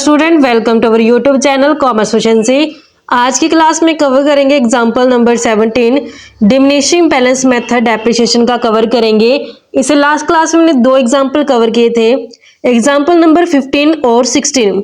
Student welcome to our YouTube channel commerce efficiency. आज की class में कवर करेंगे example number 17 diminishing balance method depreciation का cover करेंगे। इसे लास्ट क्लास में हमने दो एग्जांपल कवर किए थे, एग्जांपल नंबर 15 और 16।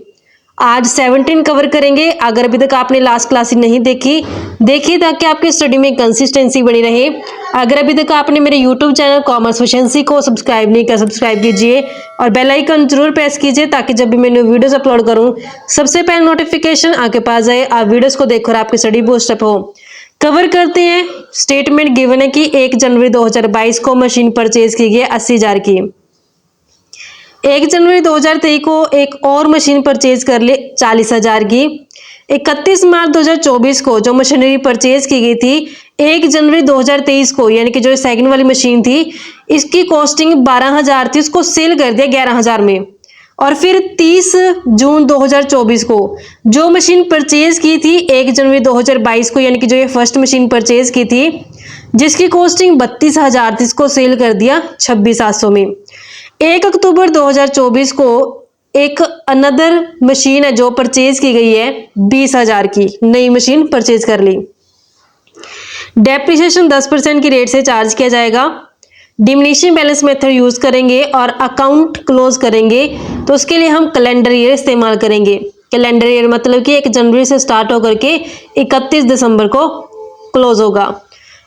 आज 17 कवर करेंगे। अगर अभी तक आपने लास्ट क्लास नहीं देखिए ताकि आपकी स्टडी में कंसिस्टेंसी बनी रहे। अगर अभी तक आपने मेरे यूट्यूब चैनल कॉमर्स एफिशिएंसी को सब्सक्राइब नहीं किया, सब्सक्राइब कीजिए और बेल आइकन जरूर प्रेस कीजिए ताकि जब भी मैं न्यू वीडियोस अपलोड करूं सबसे पहले नोटिफिकेशन आपके पास आए, आप वीडियोस को देखकर आपकी स्टडी बूस्ट अप हो। कवर करते हैं। स्टेटमेंट गिवन है कि 1 जनवरी 2022 को मशीन परचेज की गई 80,000 की। 1 जनवरी 2023 को एक और मशीन परचेज कर ली 40,000 की। 31 मार्च 2024 को जो मशीनरी परचेज की गई थी 1 जनवरी 2023 को, यानी कि जो सेकंड वाली मशीन थी इसकी कॉस्टिंग 12,000 थी, उसको सेल कर दिया 11,000 में। और फिर 30 जून 2024 को जो मशीन परचेज की थी 1 जनवरी 2022 को, यानी कि जो ये फर्स्ट मशीन परचेज की थी जिसकी कॉस्टिंग 32,000 थी, इसको सेल कर दिया 26,700 में। 1 अक्टूबर 2024 को एक अनदर मशीन है जो परचेज की गई है 20,000 की, नई मशीन परचेज कर ली। डेप्रिसिएशन 10% की रेट से चार्ज किया जाएगा। डिमिनिशिंग बैलेंस मेथड यूज करेंगे और अकाउंट क्लोज करेंगे तो उसके लिए हम कैलेंडर ईयर इस्तेमाल करेंगे। कैलेंडर ईयर मतलब कि 1 जनवरी से स्टार्ट होकर के 31 दिसंबर को क्लोज होगा।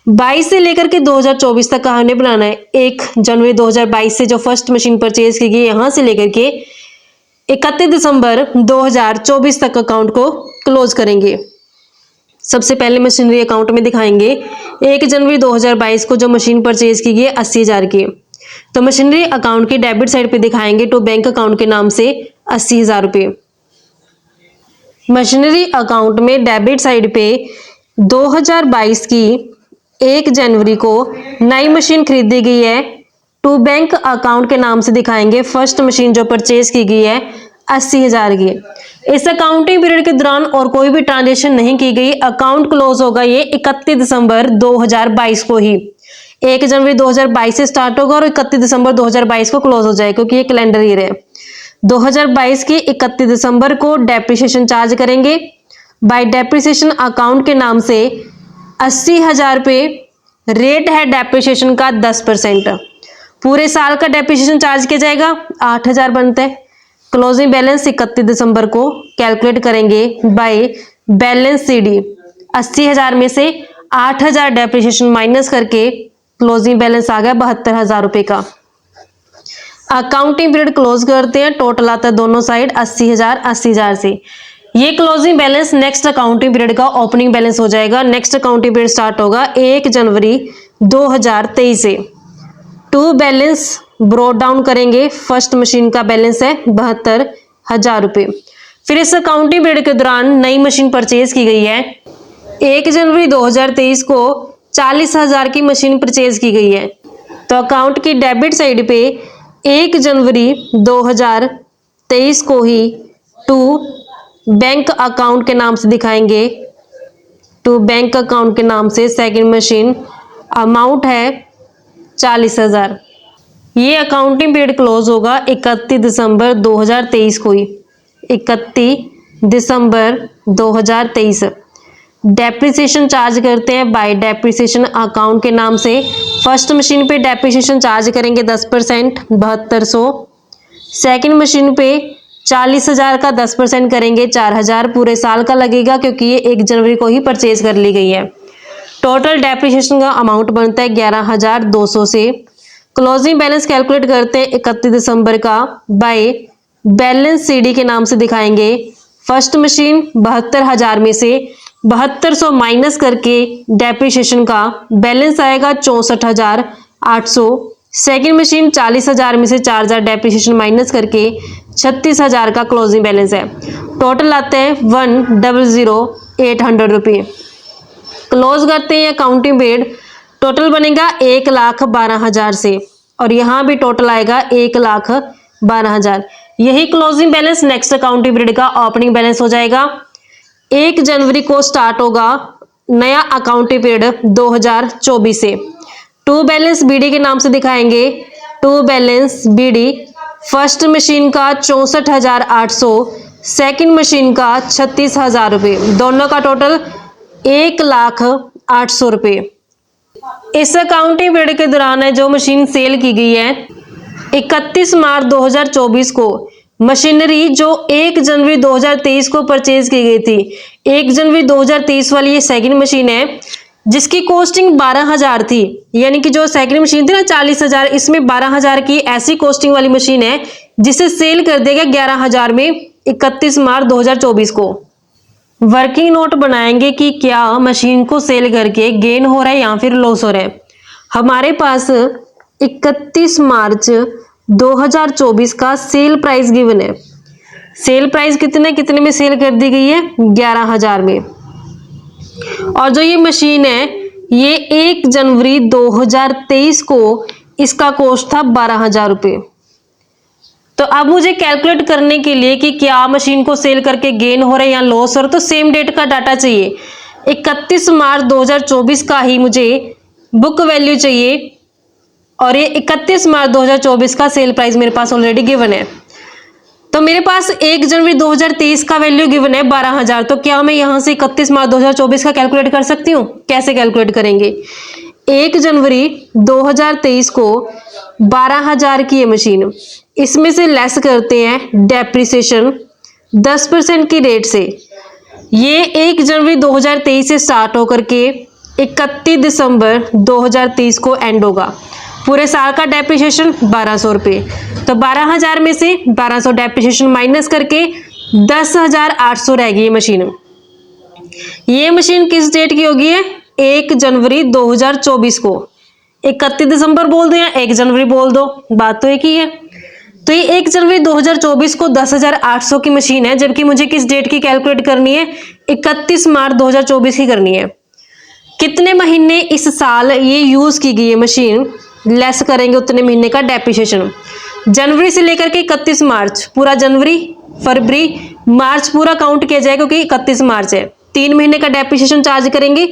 22 से लेकर के 2024 तक का हमने बनाना है। 1 जनवरी 2022 से जो फर्स्ट मशीन परचेज की गई यहां से लेकर के 31 दिसंबर 2024 तक अकाउंट को क्लोज करेंगे। सबसे पहले मशीनरी अकाउंट में दिखाएंगे 1 जनवरी 2022 को जो मशीन परचेज की गई 80,000 की, तो मशीनरी अकाउंट की डेबिट साइड पे दिखाएंगे टू बैंक अकाउंट के नाम से 80,000 रुपये। मशीनरी अकाउंट में डेबिट साइड पे 2022 की 1 जनवरी को नई मशीन खरीदी गई है, टू बैंक अकाउंट के नाम से दिखाएंगे फर्स्ट मशीन जो परचेज की गई है 80,000 की। इस अकाउंटिंग पीरियड के दौरान और कोई भी ट्रांजेक्शन नहीं की गई, अकाउंट क्लोज होगा ये 31 दिसंबर 2022 को ही। 1 जनवरी 2022 से स्टार्ट होगा और 31 दिसंबर 2022 को क्लोज हो जाएगा क्योंकि ये कैलेंडर ईयर है। 2022 के 31 दिसंबर को डेप्रिसिएशन चार्ज करेंगे। बाय डेप्रिसिएशन अकाउंट के नाम से 80,000 रुपये रेट है डेप्रिसिएशन का 10%। पूरे साल का डेप्रिसिएशन चार्ज किया जाएगा 8,000 बनता है। क्लोजिंग बैलेंस 31 दिसंबर को कैलकुलेट करेंगे बाय बैलेंस सीडी। 80,000 में से 8,000 डेप्रिसिएशन माइनस करके क्लोजिंग बैलेंस आ गया 72,000 रुपये का। अकाउंटिंग पीरियड क्लोज करते हैं, टोटल आता है दोनों साइड 80,000 से। ये closing balance next accounting period का ओपनिंग बैलेंस हो जाएगा। नेक्स्ट अकाउंटिंग पीरियड स्टार्ट होगा 1 जनवरी 2023 से। टू बैलेंस ब्रोट डाउन करेंगे। फर्स्ट मशीन का बैलेंस है 72,000 रुपये। फिर इस अकाउंटिंग पीरियड के दौरान नई मशीन परचेज की गई है। 1 जनवरी 2023 को 40,000 की मशीन परचेज की गई है, तो अकाउंट की डेबिट साइड पे 1 जनवरी 2023 को ही टू बैंक अकाउंट के नाम से दिखाएंगे। टू बैंक अकाउंट के नाम से सेकंड मशीन अमाउंट है 40,000। ये अकाउंटिंग पीरियड क्लोज होगा 31 दिसंबर 2023 को ही। 31 दिसंबर 2023 डेप्रिसिएशन चार्ज करते हैं बाय डेप्रिसिएशन अकाउंट के नाम से। फर्स्ट मशीन पे डेप्रिसिएशन चार्ज करेंगे 10% 7200। सेकंड मशीन पे 40,000 का 10% करेंगे 4,000। पूरे साल का लगेगा क्योंकि ये 1 जनवरी को ही परचेज कर ली गई है। टोटल डेप्रिसिएशन का अमाउंट बनता है 11,200 से। क्लोजिंग बैलेंस कैलकुलेट करते हैं 31 दिसंबर का बाय बैलेंस सीडी के नाम से दिखाएंगे। फर्स्ट मशीन 72,000 में से 7200 माइनस करके डेप्रिसिएशन का बैलेंस आएगा 64,800। सेकेंड मशीन 40,000 में से 4,000 डेप्रिसिएशन माइनस करके 36,000 का क्लोजिंग बैलेंस है। टोटल आते हैं 1,00,800 रुपये। क्लोज करते हैं अकाउंटिंग पीरियड, टोटल बनेगा 1,12,000 से और यहाँ भी टोटल आएगा 1,12,000। यही closing balance next accounting period का ओपनिंग बैलेंस हो जाएगा। 1 जनवरी को स्टार्ट होगा नया अकाउंटिंग पीरियड 2024 से। टू बैलेंस बीडी के नाम से दिखाएंगे। To balance BD first machine का 64,800 सेकंड मशीन का 36,000 रुपये, दोनों का टोटल 1,08,000 रुपये। इस अकाउंटिंग पीरियड के दौरान है जो मशीन सेल की गई है 31 मार्च 2024 को, मशीनरी जो 1 जनवरी 2023 को परचेज की गई थी, 1 जनवरी 2023 वाली ये सेकंड मशीन है जिसकी कॉस्टिंग 12,000 थी, यानी कि जो सेकंड मशीन थी ना 40,000, इसमें 12,000 की ऐसी कॉस्टिंग वाली मशीन है जिसे सेल कर देगा 11,000 में 31 मार्च 2024 को। वर्किंग नोट बनाएंगे कि क्या मशीन को सेल करके गेन हो रहा है या फिर लॉस हो रहा है। हमारे पास 31 मार्च 2024 का सेल प्राइस गिवन है। सेल प्राइस कितने में सेल कर दी गई है? 11,000 में। और जो ये मशीन है ये 1 जनवरी 2023 को इसका कॉस्ट था 12,000 रुपये। तो अब मुझे कैलकुलेट करने के लिए कि क्या मशीन को सेल करके गेन हो रहा है या लॉस हो रहा है, तो सेम डेट का डाटा चाहिए। 31 मार्च 2024 का ही मुझे बुक वैल्यू चाहिए और ये 31 मार्च 2024 का सेल प्राइस मेरे पास ऑलरेडी गिवन है। तो मेरे पास 1 जनवरी 2023 का वैल्यू गिवन है 12,000। तो क्या मैं यहां से 31 मार्च 2024 का कैलकुलेट कर सकती हूँ? कैसे कैलकुलेट करेंगे? 1 जनवरी 2023 को 12,000 की ये मशीन, इसमें से लेस करते हैं डेप्रिसिएशन 10% की रेट से। ये 1 जनवरी 2023 से स्टार्ट होकर के 31 दिसंबर 2023 को एंड होगा। पूरे साल का डेप्रिसिएशन 1,200 रुपये। तो 12,000 में से 1,200 डेप्रिसिएशन माइनस करके 10,800 रहेगी ये मशीन। ये मशीन किस डेट की होगी? है 1 जनवरी 2024 को। 31 दिसंबर बोल दो या 1 जनवरी बोल दो, बात तो एक ही है। तो ये 1 जनवरी 2024 को 10,800 की मशीन है, जबकि मुझे किस डेट की कैलकुलेट करनी है? 31 मार्च 2024 की करनी है। कितने महीने इस साल ये यूज की गई है मशीन, लेस करेंगे उतने महीने का डेप्रिसिएशन। जनवरी से लेकर के 31 मार्च, पूरा जनवरी फरवरी मार्च पूरा काउंट किया जाएगा क्योंकि 31 मार्च है। 3 महीने का डेप्रिसिएशन चार्ज करेंगे।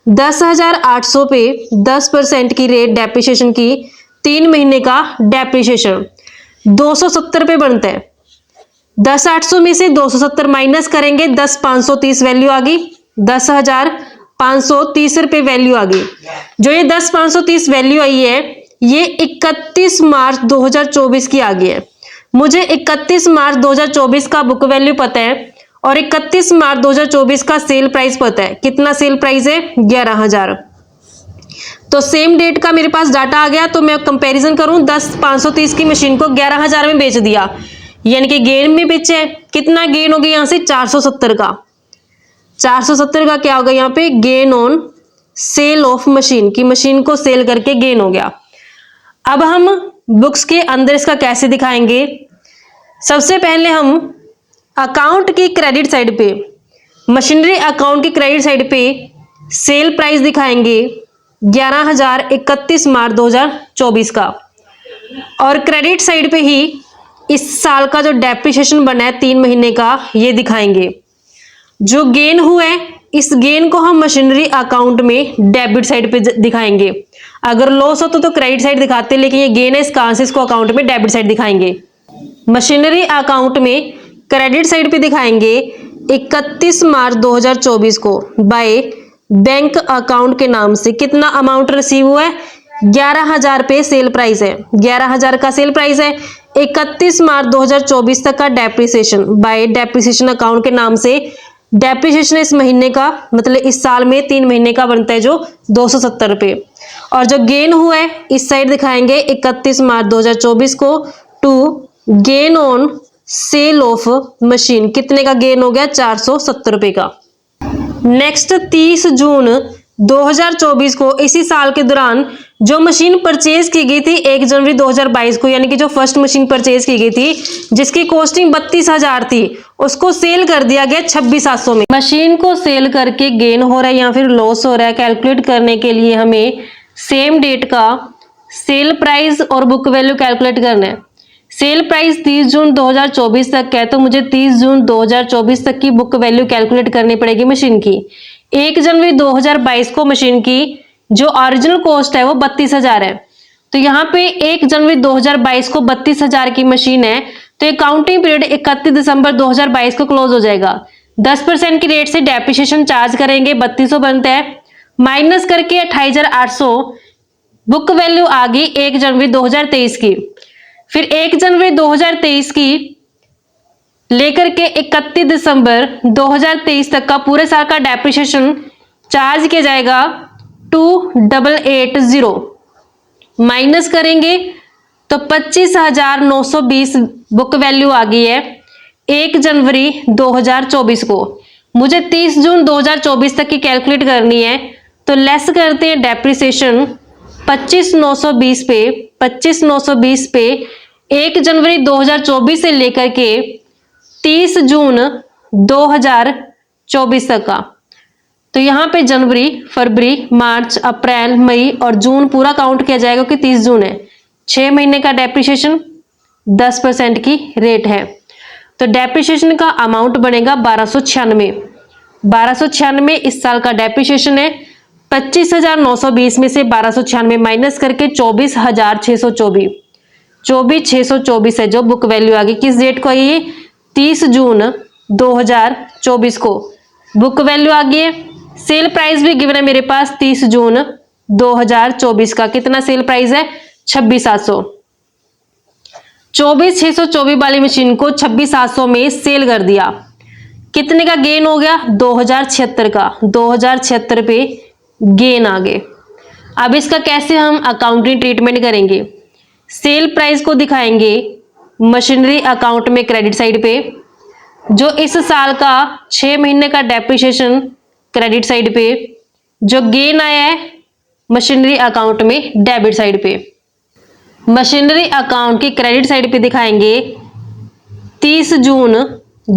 10,800 पे 10% की रेट डेप्रिसिएशन की, 3 महीने का डेप्रिसिएशन 270 रुपये बनता है। 10,800 में से 270 माइनस करेंगे, 10,530 वैल्यू आ गई, 10,530 रुपये वैल्यू आ गई। जो ये 10,530 वैल्यू आई है ये 31 मार्च 2024 की आ गई है। मुझे 31 मार्च 2024 का बुक वैल्यू पता है और 31 मार्च 2024 का सेल प्राइस पता है। कितना सेल प्राइस है? 11,000। तो सेम डेट का मेरे पास डाटा आ गया। तो मैं कंपैरिजन करूं, 10,530 की मशीन को 11,000 में बेच दिया, यानी कि गेन में बेचे। कितना गेन हो गया यहां से? 470 का। 470 का क्या होगा यहाँ पे? Gain on sale of machine, की मशीन को सेल करके गेन हो गया। अब हम बुक्स के अंदर इसका कैसे दिखाएंगे? सबसे पहले हम अकाउंट की क्रेडिट साइड पे, मशीनरी अकाउंट की क्रेडिट साइड पे सेल प्राइस दिखाएंगे 11,000 31 मार्च 2024 का, और क्रेडिट साइड पे ही इस साल का जो डेप्रिसिएशन बना है 3 महीने का ये दिखाएंगे। जो गेन हुआ है इस गेन को हम मशीनरी अकाउंट में डेबिट साइड पे दिखाएंगे। अगर लॉस हो तो क्रेडिट साइड दिखाते, लेकिन ये गेन है इसका इसको अकाउंट में डेबिट साइड दिखाएंगे। मशीनरी अकाउंट में क्रेडिट साइड पे दिखाएंगे 31 मार्च 2024 को बाय बैंक अकाउंट के नाम से। कितना अमाउंट रिसीव हुआ है? 11,000 पे सेल प्राइस है, 11,000 का सेल प्राइस है। 31 मार्च 2024 तक का डेप्रिसिएशन बाय डेप्रिसिएशन अकाउंट के नाम से। डेप्रिसिएशन इस महीने का मतलब इस साल में 3 महीने का बनता है जो 270 रुपये। और जो गेन हुआ है इस साइड दिखाएंगे 31 मार्च 2024 को to gain on sale of machine. कितने का गेन हो गया? 470 रुपये का। नेक्स्ट 30 जून 2024 को इसी साल के दौरान जो मशीन परचेज की गई थी 1 जनवरी 2022 को, यानी कि जो फर्स्ट मशीन परचेज की गई थी जिसकी कॉस्टिंग 32,000 थी, उसको सेल कर दिया गया 26,700 में। मशीन को सेल करके गेन हो रहा है या फिर लॉस हो रहा है कैलकुलेट करने के लिए हमें सेम डेट का सेल प्राइस और बुक वैल्यू कैलकुलेट करना है। सेल प्राइस 30 जून 2024 तक है, तो मुझे 30 जून 2024 तक की बुक वैल्यू कैलकुलेट करनी पड़ेगी मशीन की। 1 जनवरी 2022 को मशीन की जो ओरिजिनल कॉस्ट है वो 32,000 है, तो यहाँ पे 1 जनवरी 2022 को 32,000 की मशीन है, तो अकाउंटिंग पीरियड 31 दिसंबर 2022 को क्लोज हो जाएगा। 10% की रेट से डेप्रिसिएशन चार्ज करेंगे, 3200 बनता है, माइनस करके 28,800 बुक वैल्यू आ गई 1 जनवरी 2023 की। फिर 1 जनवरी 2023 की लेकर के 31 दिसंबर 2023 तक का पूरे साल का डेप्रिसिएशन चार्ज किया जाएगा 2880, माइनस करेंगे तो 25,920 बुक वैल्यू आ गई है 1 जनवरी 2024 को। मुझे 30 जून 2024 तक की कैलकुलेट करनी है, तो लेस करते हैं डेप्रिसिएशन 25,920 पे 25,920 पे 1 जनवरी 2024 से लेकर के 30 जून 2024 तक का। तो यहाँ पे जनवरी, फरवरी, मार्च, अप्रैल, मई और जून पूरा काउंट किया जाएगा कि 30 जून है। 6 महीने का डेप्रिसिएशन 10% की रेट है, तो डेप्रिसिएशन का अमाउंट बनेगा 1296। 1296 इस साल का डेप्रिसिएशन है। 25,920 में से 1296 माइनस करके 24,624, 24,624 है जो बुक वैल्यू आ गई। किस डेट को आई है? 30 जून 2024 को बुक वैल्यू आ गई है। सेल प्राइस भी गिवन है मेरे पास 30 जून 2024 का। कितना सेल प्राइस है? 26,700। 24,624 वाली मशीन को 26,700 में सेल कर दिया। कितने का गेन हो गया? 2076 का। 2076 पे गेन आ गए। अब इसका कैसे हम अकाउंटिंग ट्रीटमेंट करेंगे? सेल प्राइस को दिखाएंगे मशीनरी अकाउंट में क्रेडिट साइड पे, जो इस साल का 6 महीने का डेप्रिसिएशन क्रेडिट साइड पे, जो गेन आया है मशीनरी अकाउंट में डेबिट साइड पे। मशीनरी अकाउंट की क्रेडिट साइड पे दिखाएंगे 30 जून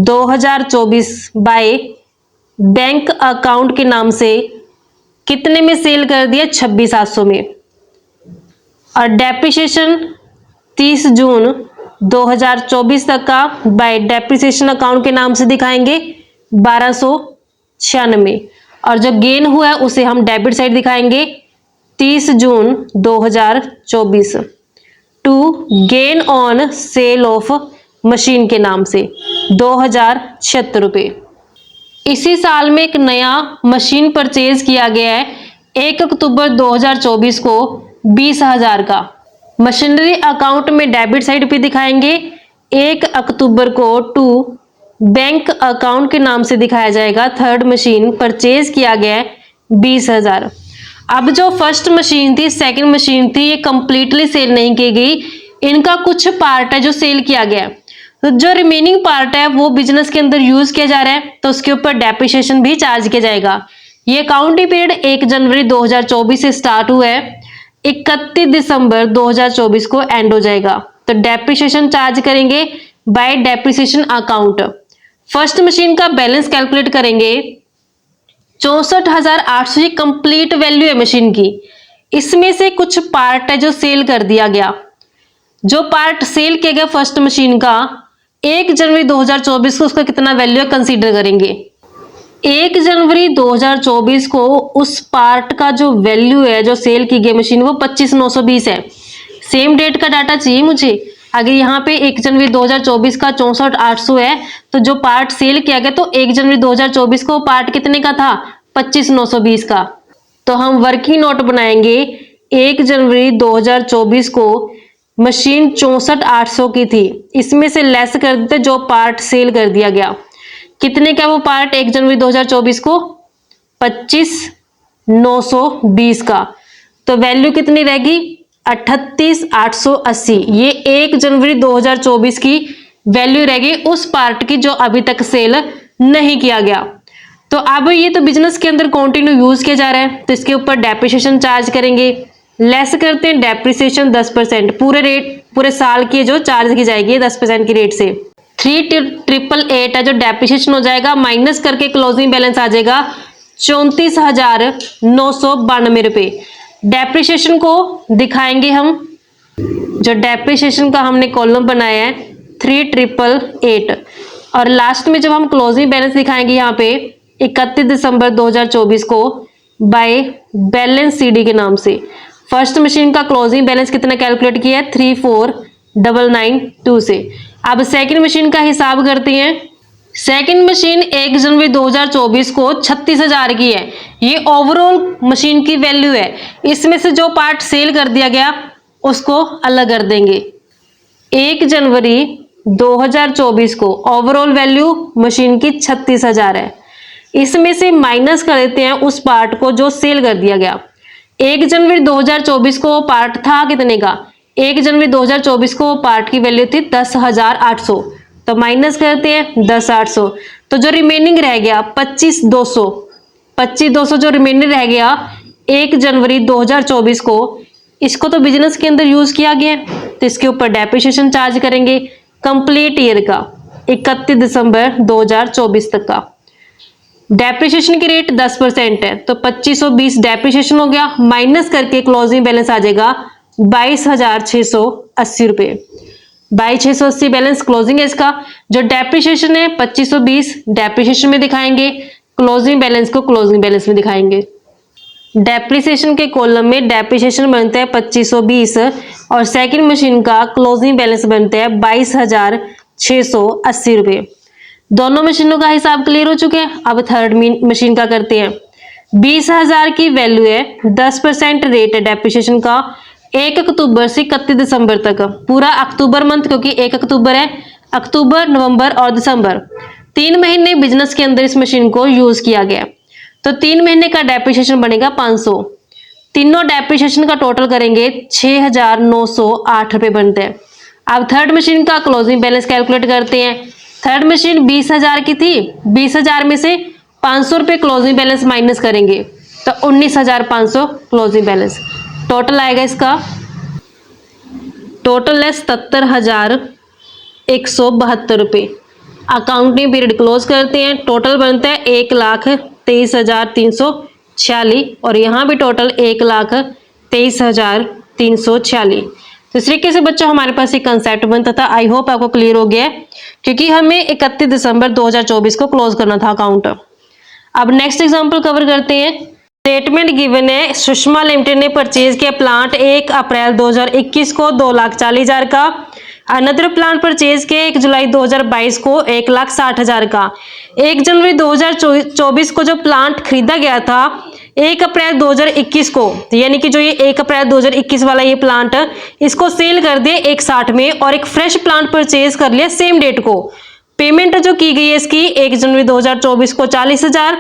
2024 बाय बैंक अकाउंट के नाम से कितने में सेल कर दिया? 26,700 में। और डेप्रिसिएशन 30 जून 2024 तक का बाय डेप्रिसिएशन अकाउंट के नाम से दिखाएंगे 1296, और जो गेन हुआ है उसे हम डेबिट साइड दिखाएंगे 30 जून 2024 to gain on sale of machine के नाम से 2076 रुपये। इसी साल में एक नया मशीन परचेज किया गया है 1 अक्टूबर 2024 को 20,000 का। मशीनरी अकाउंट में डेबिट साइड पे दिखाएंगे 1 अक्टूबर को टू बैंक अकाउंट के नाम से दिखाया जाएगा थर्ड मशीन परचेज किया गया है 20,000। अब जो फर्स्ट मशीन थी, सेकंड मशीन थी, ये कंप्लीटली सेल नहीं की गई। इनका कुछ पार्ट है जो सेल किया गया है, तो जो रिमेनिंग पार्ट है वो बिजनेस के अंदर यूज किया जा रहा है, तो उसके ऊपर डेप्रिसिएशन भी चार्ज किया जाएगा। ये अकाउंटिंग पीरियड 1 जनवरी 2024 से स्टार्ट हुआ है, 31 दिसंबर 2024 को एंड हो जाएगा। तो डेप्रिसिएशन चार्ज करेंगे bye depreciation account. First machine का बैलेंस कैलकुलेट करेंगे 64,800 ये कंप्लीट वैल्यू है मशीन की। इसमें से कुछ पार्ट है जो सेल कर दिया गया। जो पार्ट सेल किया गया फर्स्ट मशीन का 1 जनवरी 2024 को उसका कितना वैल्यू है कंसीडर करेंगे। 1 जनवरी 2024 को उस पार्ट का जो वैल्यू है जो सेल की गई मशीन वो 25,920 है। सेम डेट का डाटा चाहिए मुझे। अगर यहाँ पे 1 जनवरी 2024 का 64,800 है, तो जो पार्ट सेल किया गया तो 1 जनवरी 2024 को पार्ट कितने का था? 25,920 का। तो हम वर्किंग नोट बनाएंगे 1 जनवरी 2024 को मशीन 64,800 की थी, इसमें से लेस कर देते जो पार्ट सेल कर दिया गया। कितने का वो पार्ट 1 जनवरी 2024 को? 25,920 का। तो वैल्यू कितनी रहेगी? 38,880। ये 1 जनवरी 2024 की वैल्यू रहेगी उस पार्ट की जो अभी तक सेल नहीं किया गया। तो अब ये तो बिजनेस के अंदर कंटिन्यू यूज किया जा रहा है, तो इसके ऊपर डेप्रिसिएशन चार्ज करेंगे। लेस करते हैं डेप्रिसिएशन 10%, पूरे रेट पूरे साल की जो चार्ज की जाएगी 10% की रेट से 3,888 है जो डेप्रिसिएशन हो जाएगा, माइनस करके क्लोजिंग बैलेंस आ जाएगा 34,992 रुपये। डेप्रिसिएशन को दिखाएंगे हम, जो डेप्रिसिएशन का हमने कॉलम बनाया है 3,888, और लास्ट में जब हम क्लोजिंग बैलेंस दिखाएंगे यहाँ पे 31 दिसंबर 2024 को बाय बैलेंस सीडी के नाम से फर्स्ट मशीन का क्लोजिंग बैलेंस कितना कैलकुलेट किया है 34,992 से। अब सेकंड मशीन का हिसाब करते हैं। सेकंड मशीन 1 जनवरी 2024 को 36,000 की है। ये ओवरऑल मशीन की वैल्यू है। इसमें से जो पार्ट सेल कर दिया गया उसको अलग कर देंगे। 1 जनवरी 2024 को ओवरऑल वैल्यू मशीन की 36,000 है। इसमें से माइनस कर देते हैं उस पार्ट को जो सेल कर दिया गया। 1 जनवरी 2024 को पार्ट था कितने का, 1 जनवरी 2024 को पार्ट की वैल्यू थी 10,800, तो माइनस करते हैं 10,800, तो जो रिमेनिंग रह गया 25,200 जो रिमेनिंग रह गया 1 जनवरी 2024 को, इसको तो बिजनेस के अंदर यूज किया गया तो इसके ऊपर डेप्रिसिएशन चार्ज करेंगे कंप्लीट ईयर का 31 दिसंबर 2024 तक का। डेप्रिसिएशन की रेट 10% है तो 2520 डेप्रिसिएशन हो गया, माइनस करके क्लोजिंग बैलेंस आ जाएगा 22,680 रुपए। 22,680 बैलेंस क्लोजिंग है इसका। जो डेप्रिसिएशन है 2520 डेप्रिसिएशन में दिखाएंगे, क्लोजिंग बैलेंस को क्लोजिंग बैलेंस में दिखाएंगे। डेप्रिसिएशन के कॉलम में डेप्रिसिएशन बनता है 2520 और सेकंड मशीन का क्लोजिंग बैलेंस बनता है 22,680 रुपए। दोनों मशीनों का हिसाब क्लियर हो चुके हैं। अब थर्ड मशीन का करते हैं। 20,000 की वैल्यू है, 10% रेट है डेप्रिसिएशन का 1 अक्टूबर से 31 दिसंबर तक, पूरा अक्टूबर मंथ क्योंकि 1 अक्टूबर है, अक्टूबर नवंबर और दिसंबर 3 महीने बिजनेस के अंदर इस मशीन को यूज किया गया, तो 3 महीने का डेप्रिसिएशन बनेगा 500। तीनों डेप्रिसिएशन का टोटल करेंगे 6,908 रुपए बनते हैं। अब थर्ड मशीन का क्लोजिंग बैलेंस कैलकुलेट करते हैं। थर्ड मशीन 20,000 की थी, 20,000 में से 500 रुपए क्लोजिंग बैलेंस माइनस करेंगे तो 19,500 क्लोजिंग बैलेंस। टोटल आएगा इसका, टोटल है 77,172 रुपए। अकाउंटिंग पीरियड क्लोज करते हैं। टोटल बनता है 1,23,346 और यहाँ भी टोटल 1,23,346। तो इस तरीके से बच्चों हमारे पास एक कंसेप्ट बनता था। आई होप आपको क्लियर हो गया है क्योंकि हमें 31 दिसंबर 2024 को क्लोज करना था अकाउंट। अब नेक्स्ट एग्जांपल कवर करते हैं। स्टेटमेंट गिवन है, सुषमा लिमिटेड ने परचेज किया प्लांट 1 अप्रैल 2021 को 2,40,000 का, अनदर प्लांट परचेज के 1 जुलाई 2022 को 1,60,000 का। 1 जनवरी 2024 को जो प्लांट खरीदा गया था 1 अप्रैल 2021 को, यानी कि जो ये 1 अप्रैल 2021 वाला ये प्लांट, इसको सेल कर दिया 1,60 में और एक फ्रेश प्लांट परचेज कर लिया सेम डेट को। पेमेंट जो की गई है इसकी 1 जनवरी 2024 को 40,000,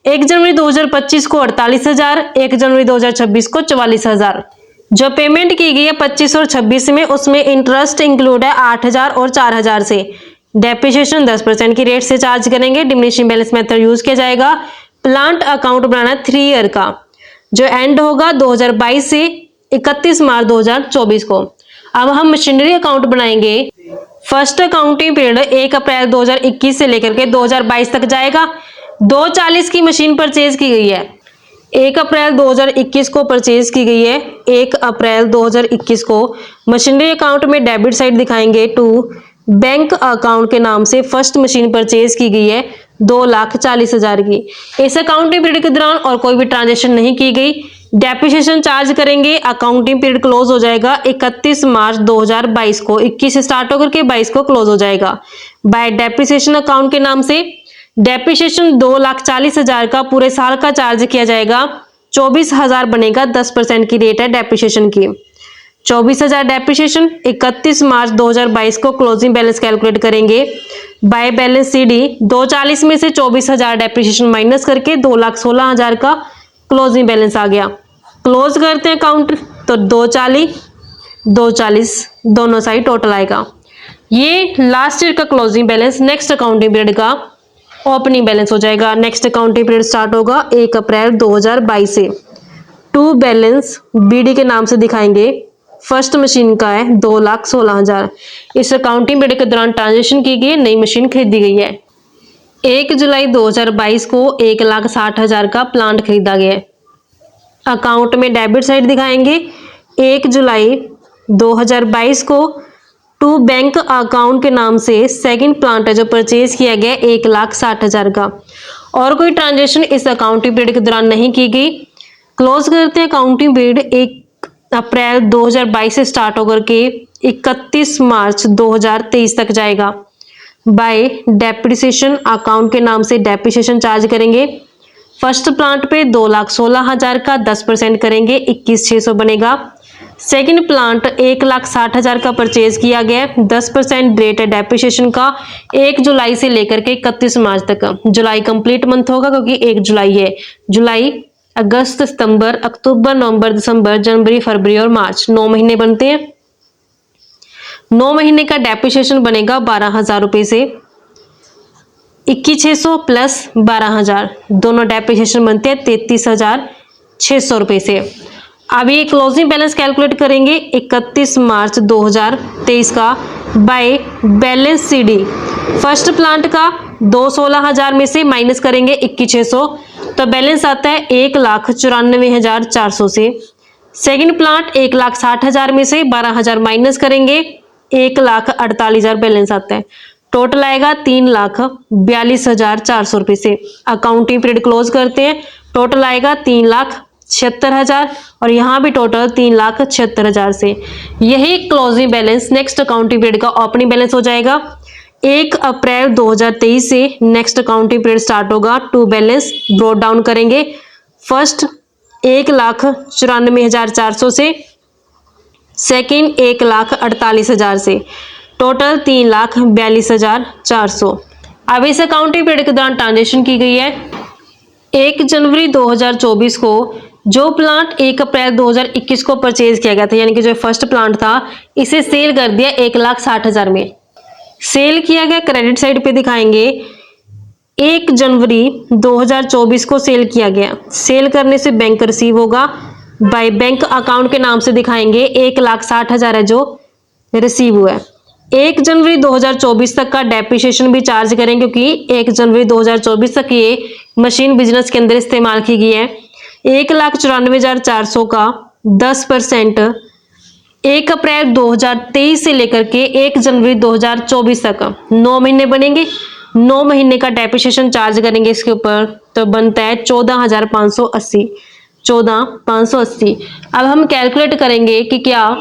1 जनवरी 2025 को 48,000, 1 जनवरी 2026 को 44,000। जो पेमेंट की गई है 25 और 26 में, उसमें इंटरेस्ट इंक्लूड है 8,000 और 4,000 से। डेप्रिसिएशन 10% की रेट से चार्ज करेंगे। डिमिनिशिंग बैलेंस मेथड यूज किया जाएगा। प्लांट अकाउंट बनाना 3 ईयर का, जो एंड होगा 2022 से 31 मार्च 2024 को। अब हम मशीनरी अकाउंट बनाएंगे। फर्स्ट अकाउंटिंग पीरियड 1 अप्रैल 2021 से लेकर के 2022 तक जाएगा। 240 की मशीन परचेज की गई है, 1 अप्रैल 2021 को परचेज की गई है। 1 अप्रैल 2021 को मशीनरी अकाउंट में डेबिट साइड दिखाएंगे टू बैंक अकाउंट के नाम से फर्स्ट मशीन परचेज की गई है 2,40,000 की। इस अकाउंटिंग पीरियड के दौरान और कोई भी ट्रांजेक्शन नहीं की गई। डेप्रिसिएशन चार्ज करेंगे। अकाउंटिंग पीरियड क्लोज हो जाएगा 31 मार्च 2022 को, 21 से स्टार्ट होकर के 22 को क्लोज हो जाएगा। बाय डेप्रिसिएशन अकाउंट के नाम से डेप्रिसिएशन 2,40,000 का पूरे साल का चार्ज किया जाएगा। 24,000 बनेगा, 10% की रेट है डेप्रिसिएशन की। 24,000 डेप्रिसिएशन। 31 मार्च 2022 को क्लोजिंग बैलेंस कैलकुलेट करेंगे बाय बैलेंस CD। 240 में से 24,000 डेप्रिसिएशन माइनस करके 2,16,000 का क्लोजिंग बैलेंस आ गया। क्लोज करते हैं अकाउंट तो 240 दोनों साइड टोटल आएगा। ये लास्ट ईयर का closing balance next accounting period का ओपनिंग बैलेंस हो जाएगा। नेक्स्ट अकाउंटिंग पीरियड स्टार्ट होगा 1 अप्रैल 2022 से। टू बैलेंस BD के नाम से दिखाएंगे। फर्स्ट मशीन का है 2,16,000। इस अकाउंटिंग पीरियड के दौरान ट्रांजेक्शन की गई, नई मशीन खरीदी गई है। 1 जुलाई 2022 को 1,60,000 का प्लांट खरीदा गया है। अकाउंट में डेबिट साइड दिखाएंगे 1 जुलाई 2022 को टू बैंक अकाउंट के नाम से सेकंड प्लांट है जो परचेज किया गया 1,60,000 का। और कोई ट्रांजेक्शन इस अकाउंटिंग पीरियड के दौरान नहीं की गई। क्लोज करते हैं अकाउंटिंग पीरियड 1 अप्रैल 2022 से स्टार्ट होकर के 31 मार्च 2023 तक जाएगा। बाय डेप्रिसिएशन, अकाउंट के नाम से डेप्रिसिएशन चार्ज करेंगे। फर्स्ट प्लांट पे 2,16,000 का 10% करेंगे, 21,600 बनेगा। सेकंड प्लांट 1,60,000 का परचेज किया गया, 10% रेट है डेप्रिसिएशन का 1 जुलाई से लेकर के 31 मार्च तक। जुलाई कंप्लीट मंथ होगा क्योंकि 1 जुलाई है। जुलाई, अगस्त, सितंबर, अक्टूबर, नवंबर, दिसंबर, जनवरी, फरवरी और मार्च, 9 महीने बनते हैं। 9 महीने का डेप्रिसिएशन बनेगा 12,000 रुपए से। 21,600 प्लस 12,000, दोनों डेप्रिसिएशन बनते हैं 33,600 रुपए से। अब ये क्लोजिंग बैलेंस कैलकुलेट करेंगे 31 मार्च 2023 का by balance CD. First plant का 2,16,000 में से माइनस करेंगे 21,600, तो बैलेंस आता है 1,94,400 से। सेकंड प्लांट 1,60,000 में से 12,000 माइनस करेंगे, 1,48,000 बैलेंस आता है। टोटल आएगा 3,42,400 रुपए से। अकाउंटिंग पीरियड क्लोज करते हैं, टोटल आएगा 3,76,000 और यहाँ भी टोटल 3,76,000 से। यही closing balance next accounting period का ओपनिंग बैलेंस हो जाएगा। 1 अप्रैल 2023 से नेक्स्ट अकाउंटिंग पीरियड स्टार्ट होगा। टू बैलेंस ब्रोड डाउन करेंगे। फर्स्ट 1,94,400 से, सेकंड 1,48,000 से, टोटल 3,42,400। अब इस अकाउंटिंग पीरियड के दौरान ट्रांजेक्शन की गई है। 1 जनवरी 2024 को जो प्लांट 1 अप्रैल 2021 को परचेज किया गया था, यानी कि जो फर्स्ट प्लांट था, इसे सेल कर दिया 1,60,000 में। सेल किया गया क्रेडिट साइड पे दिखाएंगे 1 जनवरी 2024 को सेल किया गया। सेल करने से बैंक रिसीव होगा, बाय बैंक अकाउंट के नाम से दिखाएंगे 1,60,000 है जो रिसीव हुआ है। 1 जनवरी 2024 तक का डेप्रिसिएशन भी चार्ज करेंगे क्योंकि 1 जनवरी 2024 तक ये मशीन बिजनेस के अंदर इस्तेमाल की गई है। 1,94,400 का 10% 1 अप्रैल 2023 से लेकर के 1 जनवरी 2024 तक 9 महीने बनेंगे। 9 महीने का डेप्रिसिएशन चार्ज करेंगे इसके ऊपर, तो बनता है 14,580। 14,580। अब हम कैलकुलेट करेंगे कि क्या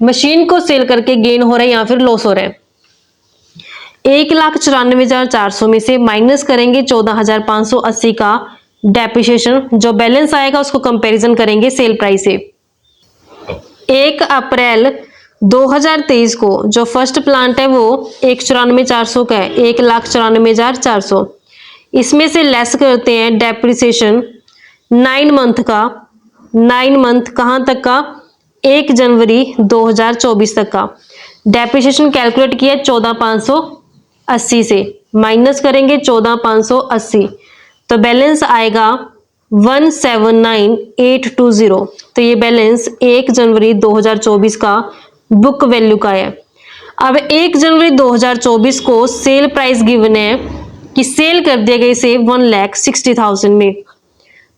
मशीन को सेल करके गेन हो रहा है या फिर लॉस हो रहा है। 1,94,400 में से माइनस करेंगे 14,580 का डेप्रिसिएशन। जो बैलेंस आएगा उसको कंपैरिजन करेंगे सेल प्राइस से। 1 अप्रैल 2023 को जो फर्स्ट प्लांट है वो 1,94,400 का है, 1,94,400। इसमें से लेस करते हैं डेप्रिसिएशन 9 मंथ का। 9 मंथ कहाँ तक का? 1 जनवरी 2024 तक का। डेप्रिसिएशन कैलकुलेट किया 14,580 से, माइनस करेंगे 14,580, तो बैलेंस आएगा 179,820। तो ये बैलेंस 1 जनवरी 2024 का बुक वैल्यू का है। अब 1 जनवरी 2024 को सेल प्राइस गिवन है कि सेल कर दिया गया इसे 1,60,000 में।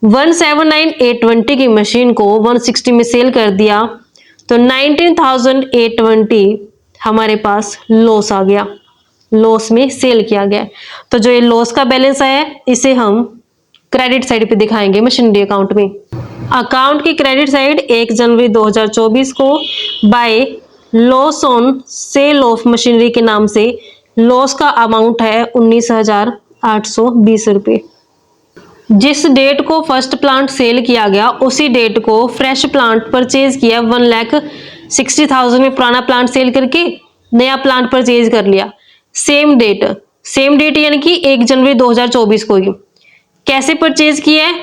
179,820 की मशीन को 160 में सेल कर दिया, तो 19,820 हमारे पास लॉस आ गया, लॉस में सेल किया गया। तो जो ये लॉस का बैलेंस आया इसे हम क्रेडिट साइड पे दिखाएंगे मशीनरी अकाउंट में। अकाउंट की क्रेडिट साइड 1 जनवरी 2024 को by loss on sale of machinery के नाम से लॉस का अमाउंट है 19,820 रुपये। जिस डेट को फर्स्ट प्लांट सेल किया गया उसी डेट को फ्रेश प्लांट परचेज किया 1,60,000 में। पुराना प्लांट सेल करके नया प्लांट परचेज कर लिया सेम डेट यानी कि 1 जनवरी 2024 को ही। कैसे परचेज किया है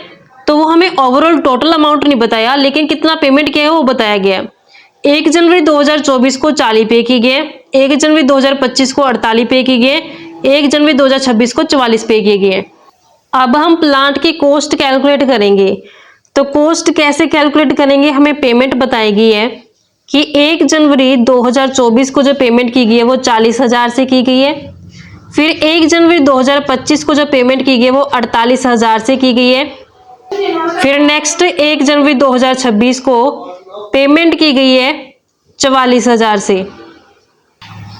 तो वो हमें ओवरऑल टोटल अमाउंट नहीं बताया, लेकिन कितना पेमेंट किया है वो बताया गया है। 1 जनवरी 2024 को 40 पे की गए, 1 जनवरी 2025 को 48 पे की गए, 1 जनवरी 2026 को 44 पे किए गए। अब हम प्लांट की कॉस्ट कैलकुलेट करेंगे। तो कॉस्ट कैसे कैलकुलेट करेंगे, हमें पेमेंट बताई गई है कि 1 जनवरी 2024 को जो पेमेंट की गई है वो 40,000 से की गई है। फिर 1 जनवरी 2025 को जो पेमेंट की गई है वो 48,000 से की गई है। फिर नेक्स्ट 1 जनवरी 2026 को पेमेंट की गई है 44,000 से।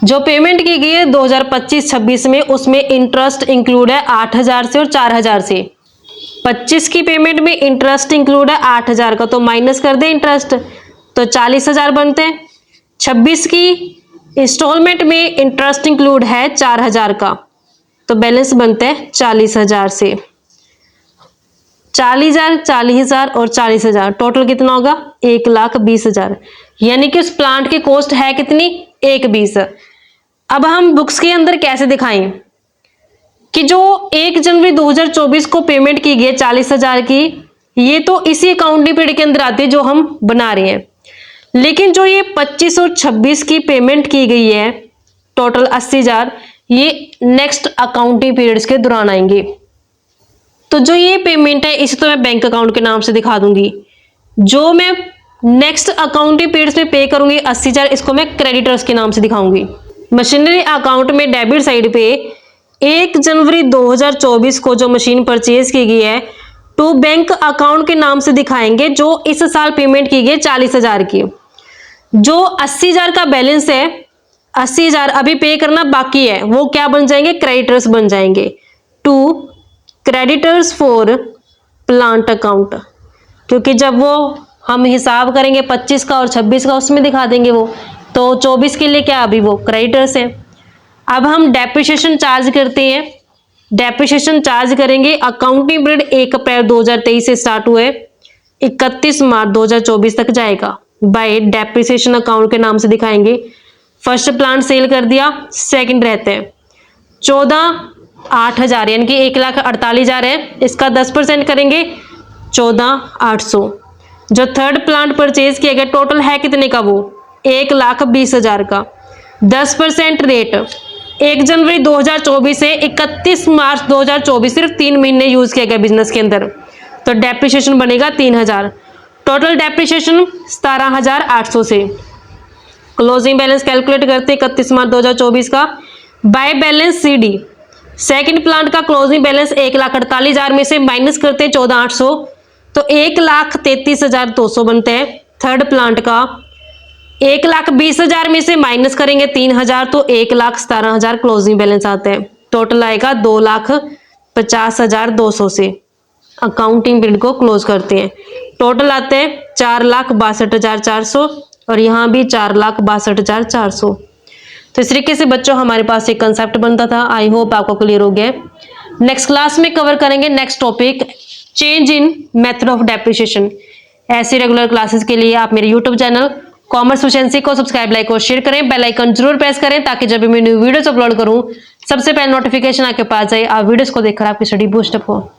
जो पेमेंट की गई है 2025-26 में उसमें इंटरेस्ट इंक्लूड है 8,000 से और 4,000 से। 25 की पेमेंट में इंटरेस्ट इंक्लूड है 8,000 का, तो माइनस कर दे इंटरेस्ट, तो 40,000 बनते हैं। 26 की इंस्टॉलमेंट में इंटरेस्ट इंक्लूड है 4,000 का, तो बैलेंस बनते हैं 40,000 से। 40,000, 40,000 और 40,000 टोटल कितना होगा? 1,20,000। यानी कि उस प्लांट की कॉस्ट है कितनी? 1,20। अब हम बुक्स के अंदर कैसे दिखाएं कि जो 1 जनवरी 2024 को पेमेंट की गई 40,000 की, ये तो इसी अकाउंटिंग पीरियड के अंदर आती है जो हम बना रहे हैं, लेकिन जो ये 25 और 26 की पेमेंट की गई है टोटल 80,000, ये नेक्स्ट अकाउंटिंग पीरियड्स के दौरान आएंगे। तो जो ये पेमेंट है इसे तो मैं बैंक अकाउंट के नाम से दिखा दूंगी। जो मैं नेक्स्ट अकाउंटिंग पीरियड्स में पे करूंगी 80,000, इसको मैं क्रेडिटर्स के नाम से दिखाऊंगी। मशीनरी अकाउंट में डेबिट साइड पे 1 जनवरी 2024 को जो मशीन परचेज की गई है टू बैंक अकाउंट के नाम से दिखाएंगे, जो इस साल पेमेंट की गई 40,000 की। जो 80,000 का बैलेंस है, 80,000 अभी पे करना बाकी है, वो क्या बन जाएंगे? क्रेडिटर्स बन जाएंगे। To creditors for plant account, क्योंकि जब वो हम हिसाब करेंगे 25 का और 26 का उसमें दिखा देंगे वो, तो 24 के लिए क्या अभी वो क्रेडिटर्स है। अब हम डेप्रिसिएशन चार्ज करते हैं। डेप्रिसिएशन चार्ज करेंगे अकाउंटिंग पीरियड 1 अप्रैल 2023 से स्टार्ट हुए 31 मार्च 2024 तक जाएगा। बाय डेप्रिसिएशन अकाउंट के नाम से दिखाएंगे। फर्स्ट प्लांट सेल कर दिया, सेकंड रहते हैं 14,08,000 यानी कि 1,48,000 है, इसका 10% करेंगे 14,800। जो थर्ड प्लांट परचेज किया गया टोटल है कितने का? वो 1,20,000 का। 10% रेट 1 जनवरी 2024 से 31 मार्च 2024, सिर्फ 3 महीने यूज किया गया बिजनेस के अंदर, तो डेप्रिसिएशन बनेगा 3,000। टोटल डेप्रिसिएशन 17,800 से। क्लोजिंग बैलेंस कैलकुलेट करते 31 मार्च 2024 का। By balance CD second plant का क्लोजिंग बैलेंस 1,48,000 में से माइनस करते 14,800, तो 1,33,200 बनते हैं। थर्ड प्लांट का 1,20,000 में से माइनस करेंगे 3,000, तो 1,17,000 क्लोजिंग बैलेंस आते हैं। टोटल आएगा 2,50,200 से अकाउंटिंग पीरियड को क्लोज करते हैं। टोटल आते हैं 4,62,400 और यहाँ भी 4,62,400। तो इस तरीके से बच्चों हमारे पास एक कंसेप्ट बनता था। आई होप आपको क्लियर हो गया। नेक्स्ट क्लास में कवर करेंगे next topic change in method of depreciation. ऐसी रेगुलर क्लासेस के लिए आप मेरे यूट्यूब चैनल कॉमर्स प्रोficiency को सब्सक्राइब, लाइक और शेयर करें। बेल आइकन जरूर प्रेस करें ताकि जब भी मैं न्यू वीडियोस अपलोड करूं सबसे पहले नोटिफिकेशन आपके पास जाए, आप वीडियोस को देखकर आपकी स्टडी बूस्ट अप हो।